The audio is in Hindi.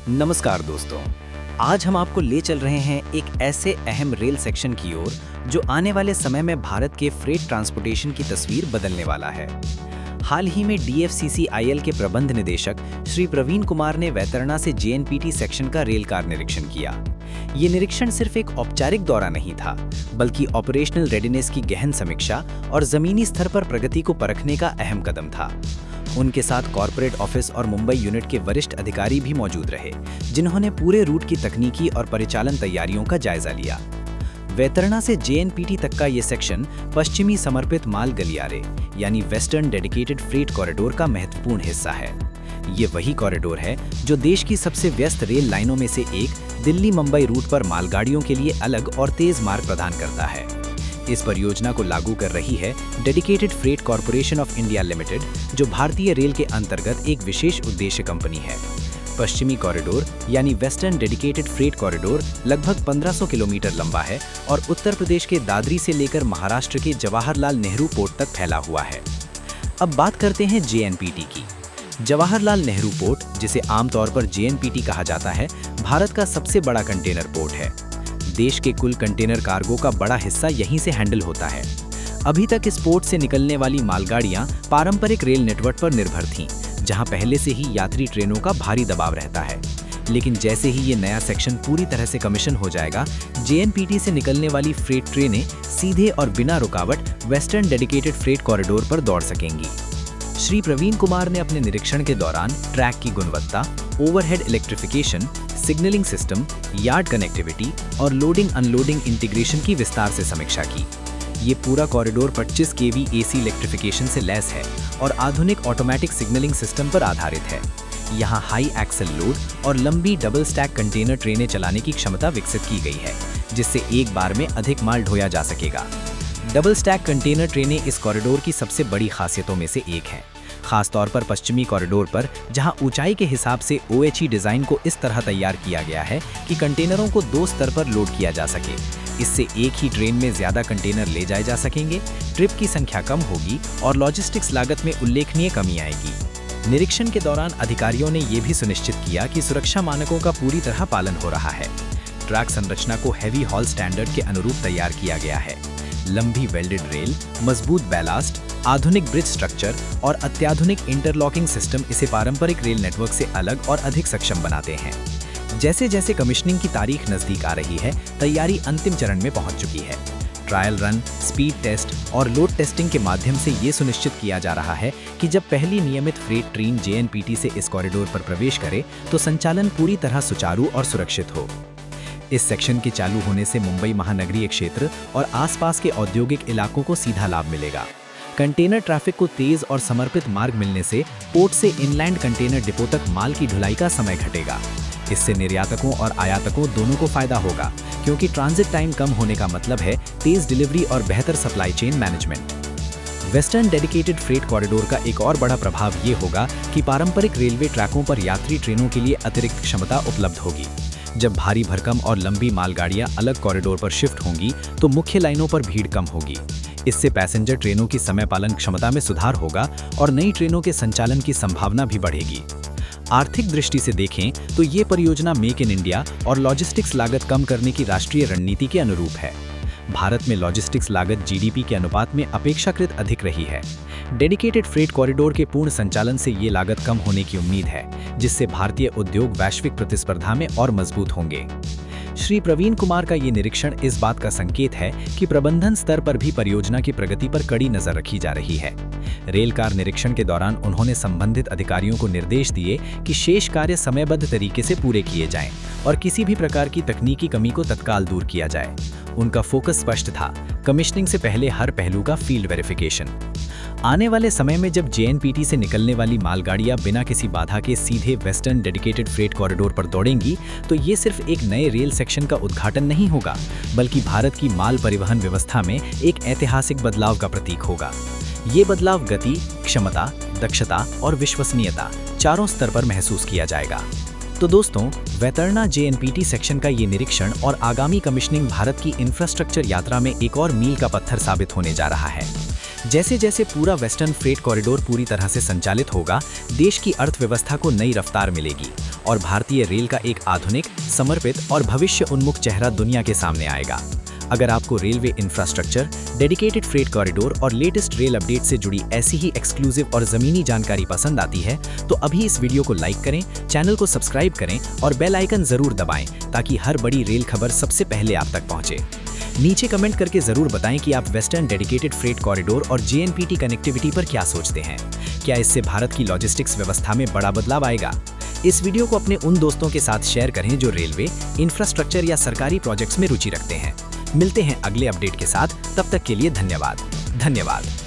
नमस्कार दोस्तों, आज हम आपको ले चल रहे हैं एक ऐसे अहम रेल सेक्शन की ओर जो आने वाले समय में भारत के फ्रेट ट्रांसपोर्टेशन की तस्वीर बदलने वाला है। हाल ही में DFCCIL के प्रबंध निदेशक श्री प्रवीण कुमार ने वैतरणा से JNPT सेक्शन का रेल कार निरीक्षण किया। ये निरीक्षण सिर्फ एक औपचारिक दौरा नहीं था, बल्कि ऑपरेशनल रेडीनेस की गहन समीक्षा और जमीनी स्तर पर प्रगति को परखने का अहम कदम था। उनके साथ कॉर्पोरेट ऑफिस और मुंबई यूनिट के वरिष्ठ अधिकारी भी मौजूद रहे, जिन्होंने पूरे रूट की तकनीकी और परिचालन तैयारियों का जायजा लिया। वैतरणा से JNPT तक का ये सेक्शन पश्चिमी समर्पित माल गलियारे यानी वेस्टर्न डेडिकेटेड फ्रेट कॉरिडोर का महत्वपूर्ण हिस्सा है। ये वही कॉरिडोर है जो देश की सबसे व्यस्त रेल लाइनों में से एक दिल्ली मुंबई रूट पर मालगाड़ियों के लिए अलग और तेज मार्ग प्रदान करता है। इस परियोजना को लागू कर रही है dedicated freight corporation of India limited, जो भारतीय रेल के अंतर्गत एक विशेष उद्देश्य कंपनी है। पश्चिमी कॉरिडोर यानी वेस्टर्न डेडिकेटेड फ्रेट कॉरिडोर लगभग 1500 किलोमीटर लंबा है और उत्तर प्रदेश के दादरी से लेकर महाराष्ट्र के जवाहरलाल नेहरू पोर्ट तक फैला हुआ है। अब बात करते हैं JNPT की। जवाहरलाल नेहरू पोर्ट, जिसे आमतौर पर JNPT कहा जाता है, भारत का सबसे बड़ा कंटेनर पोर्ट है। देश के कुल कंटेनर कार्गो का बड़ा हिस्सा यहीं से हैंडल होता है। अभी तक इस पोर्ट से निकलने वाली मालगाड़ियां पारंपरिक रेल नेटवर्क पर निर्भर थीं, जहां पहले से ही यात्री ट्रेनों का भारी दबाव रहता है। लेकिन जैसे ही ये नया सेक्शन पूरी तरह से कमीशन हो जाएगा, JNPT से निकलने वाली फ्रेट ट्रेनें सीधे और बिना रुकावट वेस्टर्न डेडिकेटेड फ्रेट कॉरिडोर पर दौड़ सकेंगी। श्री प्रवीण कुमार ने अपने निरीक्षण के दौरान ट्रैक की गुणवत्ता, overhead electrification, signalling system, yard connectivity और लोडिंग अनलोडिंग इंटीग्रेशन की विस्तार से समीक्षा की। ये पूरा कॉरिडोर 25 kV AC इलेक्ट्रिफिकेशन से लैस है और आधुनिक ऑटोमेटिक सिग्नलिंग सिस्टम पर आधारित है। यहाँ हाई एक्सल लोड और लंबी डबल स्टैक कंटेनर ट्रेनें चलाने की क्षमता विकसित की गई है, जिससे एक बार में अधिक माल ढोया जा सकेगा। डबल स्टैक कंटेनर ट्रेनें इस कॉरिडोर की सबसे बड़ी खासियतों में से एक हैं, खासतौर पर पश्चिमी कॉरिडोर पर, जहां ऊंचाई के हिसाब से OHE डिजाइन को इस तरह तैयार किया गया है कि कंटेनरों को 2 स्तर पर लोड किया जा सके। इससे एक ही ट्रेन में ज्यादा कंटेनर ले जाए जा सकेंगे, ट्रिप की संख्या कम होगी और लॉजिस्टिक्स लागत में उल्लेखनीय कमी आएगी। निरीक्षण के दौरान अधिकारियों ने ये भी सुनिश्चित किया कि सुरक्षा मानकों का पूरी तरह पालन हो रहा है। ट्रैक संरचना को हैवी हॉल स्टैंडर्ड के अनुरूप तैयार किया गया है। लंबी वेल्डेड रेल, मजबूत बैलास्ट, आधुनिक ब्रिज स्ट्रक्चर और अत्याधुनिक इंटरलॉकिंग सिस्टम इसे पारंपरिक रेल नेटवर्क से अलग और अधिक सक्षम बनाते हैं। जैसे जैसे कमीशनिंग की तारीख नजदीक आ रही है, तैयारी अंतिम चरण में पहुंच चुकी है। ट्रायल रन, स्पीड टेस्ट और लोड टेस्टिंग के माध्यम से ये सुनिश्चित किया जा रहा है कि जब पहली नियमित फ्रेट ट्रेन JNPT से इस कॉरिडोर पर प्रवेश करे तो संचालन पूरी तरह सुचारू और सुरक्षित हो। इस सेक्शन के चालू होने से मुंबई महानगरीय क्षेत्र और आसपास के औद्योगिक इलाकों को सीधा लाभ मिलेगा। कंटेनर ट्रैफिक को तेज और समर्पित मार्ग मिलने से पोर्ट से इनलैंड कंटेनर डिपो तक माल की ढुलाई का समय घटेगा। इससे निर्यातकों और आयातकों दोनों को फायदा होगा, क्योंकि ट्रांजिट टाइम कम होने का मतलब है तेज डिलीवरी और बेहतर supply chain management. Western dedicated freight corridor का एक और बड़ा प्रभाव ये होगा कि पारंपरिक रेलवे ट्रैकों पर यात्री ट्रेनों के लिए अतिरिक्त क्षमता उपलब्ध होगी। जब भारी भरकम और लंबी मालगाड़ियां अलग कॉरिडोर पर शिफ्ट होंगी तो मुख्य लाइनों पर भीड़ कम होगी। इससे पैसेंजर ट्रेनों की समय पालन क्षमता में सुधार होगा और नई ट्रेनों के संचालन की संभावना भी बढ़ेगी। आर्थिक दृष्टि से देखें तो ये परियोजना मेक इन इंडिया और लॉजिस्टिक्स लागत कम करने की राष्ट्रीय रणनीति के अनुरूप है। भारत में लॉजिस्टिक्स लागत GDP के अनुपात में अपेक्षाकृत अधिक रही है। डेडिकेटेड फ्रेट कॉरिडोर के पूर्ण संचालन से ये लागत कम होने की उम्मीद है, जिससे भारतीय उद्योग वैश्विक प्रतिस्पर्धा में और मजबूत होंगे। श्री प्रवीण कुमार का ये निरीक्षण इस बात का संकेत है कि प्रबंधन स्तर पर भी परियोजना की प्रगति पर कड़ी नजर रखी जा रही है। रेल कार निरीक्षण के दौरान उन्होंने संबंधित अधिकारियों को निर्देश दिए कि शेष कार्य समयबद्ध तरीके से पूरे किए जाएं और किसी भी प्रकार की तकनीकी कमी को तत्काल दूर किया जाए। उनका फोकस स्पष्ट था, कमीशनिंग से पहले हर पहलू का फील्ड वेरिफिकेशन। आने वाले समय में जब JNPT से निकलने वाली मालगाड़ियां बिना किसी बाधा के सीधे वेस्टर्न डेडिकेटेड फ्रेट कॉरिडोर पर दौड़ेंगी, तो ये सिर्फ एक नए रेल सेक्शन का उद्घाटन नहीं होगा, बल्कि भारत की माल परिवहन व्यवस्था में एक ऐतिहासिक बदलाव का प्रतीक होगा। ये बदलाव गति, क्षमता, दक्षता और विश्वसनीयता चारों स्तर पर महसूस किया जाएगा। तो दोस्तों, वैतरणा JNPT सेक्शन का ये निरीक्षण और आगामी कमीशनिंग भारत की इंफ्रास्ट्रक्चर यात्रा में एक और मील का पत्थर साबित होने जा रहा है। जैसे जैसे पूरा वेस्टर्न फ्रेट कॉरिडोर पूरी तरह से संचालित होगा, देश की अर्थव्यवस्था को नई रफ्तार मिलेगी और भारतीय रेल का एक आधुनिक, समर्पित और भविष्य उन्मुख चेहरा दुनिया के सामने आएगा। अगर आपको railway infrastructure, dedicated freight corridor और लेटेस्ट रेल अपडेट से जुड़ी ऐसी ही एक्सक्लूसिव और ज़मीनी जानकारी पसंद आती है तो अभी इस वीडियो को लाइक करें, चैनल को सब्सक्राइब करें और बेल आइकन ज़रूर दबाएं ताकि हर बड़ी रेल खबर सबसे पहले आप तक पहुंचे। नीचे कमेंट करके ज़रूर बताएं कि आप वेस्टर्न डेडिकेटेड फ्रेट कॉरिडोर और JNPT कनेक्टिविटी पर क्या सोचते हैं। क्या इससे भारत की लॉजिस्टिक्स व्यवस्था में बड़ा बदलाव आएगा? इस वीडियो को अपने उन दोस्तों के साथ शेयर करें जो रेलवे, इंफ्रास्ट्रक्चर या सरकारी प्रोजेक्ट्स में रुचि रखते हैं। मिलते हैं अगले अपडेट के साथ, तब तक के लिए धन्यवाद।